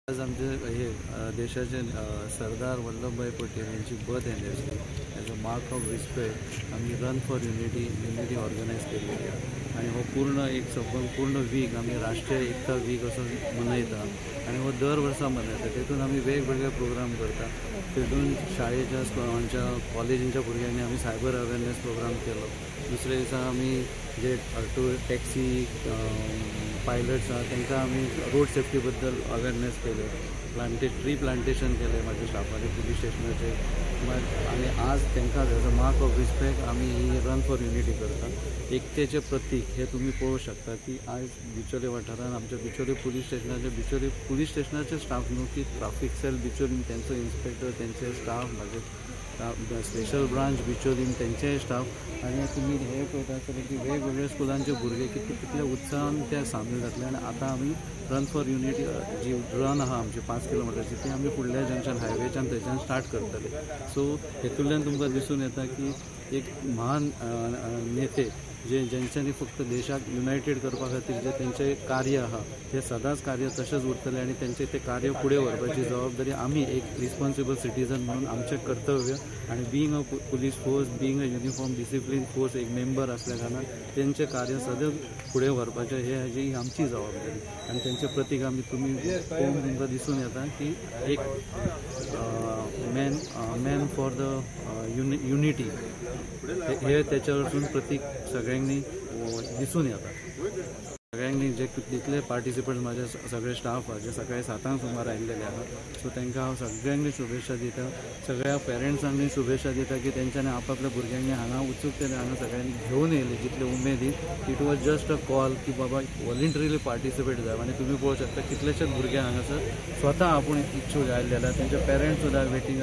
आज आमचे हे देशाचे सरदार वल्लभभाई पटेल यांची birth anniversary as a mark of respect आम्ही रन फॉर युनिटी ऑर्गनायज केलेली आहे आणि हो पूर्ण एक संपूर्ण वीक आम्ही राष्ट्रीय एकता वीक असं मनयता आणि हो दर वर्सा मनयता. तेतून आम्ही वेगवेगळे प्रोग्राम करता. तेतून शाळेच्या आमच्या कॉलेजींच्या भुरग्यांनी आम्ही सायबर अवेअरनेस प्रोग्राम केलो. दुसरे दिसा आम्ही जे टॅक्सी पायलट्स आहात तांकां आमी रोड सेफ्टी बद्दल अवेअरनेस केले. ट्री प्लांटेशन केले माझ्या स्टाफाचे पुलीस स्टेशनाचे. आणि आज तांकां as a mark of respect आमी ही रन फॉर युनिटी करता. एकतेचे प्रतीक हे तुम्ही पळोवं शकता की आज बिचोले वाठारांत आमच्या बिचोले पुलीस स्टेशनाचे स्टाफ न्हू की ट्राफीक सेल बिचोलीम त्यांचो इन्स्पेक्टर त्यांचे स्टाफ माझे स्पेशल ब्रांच बिचोलीम त्यांचे स्टाफ आणि तुम्ही हे पळयता आसतले की वेगवेगळ्या स्कुलांचे भुरगे कितल्या उत्साहान ते सामील जातले. आणि आता आमी रन फॉर युनिटी जी रन आहा आमची 5 किलोमिटरची ती आमी फुडल्या जंक्शन हायवेच्यान थंयच्यान स्टार्ट करतले. सो हेतूंतल्यान तुमकां दिसून येता की एक महान नेते ज्यांच्यांनी फक्त देशाक युनायटेड करपा खातीर जे तेंचे कार्य आहा ते सदांच कार्य तशेंच उरतले आणि तेंचे ते कार्य फुडें व्हरपाची जबाबदारी आमी एक रिस्पॉन्सिबल सिटीजन म्हणून आमचें कर्तव्य. आणि being a police force being a uniform discipline force एक मेंबर असल्या कारणान तेंचें कार्य सदांच फुडें व्हरपाचें ही आमची जबाबदारी. आणि तेंचे प्रतीक आमी तुमी पळोवन तुमकां दिसून येता की एक मॅन फॉर द युनिटी हे त्याच्या वरसून प्रतीक सगळ्यांनी दिसून येता. सगळ्यांनी जे जितले पार्टिसिपंट्स माझे सगळे स्टाफ जे सकाळी 7 सुमार आयिल्लेले आहात सो तांकां हांव सगळ्यांनी शुभेच्छा दिता. सगळ्या पेरंट्सांनी शुभेच्छा दिता की तेंच्यांनी आपापल्या भुरग्यांनी हांगा उत्सुकतेन हांगा सगळ्यांनी घेवन येयले जितले उमेदीन. It was just a call की बाबा वॉलंटरीली पार्टिसिपेट जावं. आणि तुम्ही पळोवंक शकता कितलेशेच भुरगे हांगासर स्वता आपूण इच्छूक आयिल्ले आहात. तेंचे पेरंट्स सुद्दां वेटिंग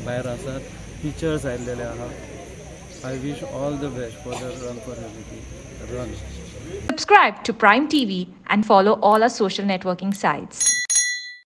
भायर आसात. टीचर्स आयिल्लेले आहात. I wish all the best for the Run for Unity run. Subscribe to Prime TV and follow all our social networking sites.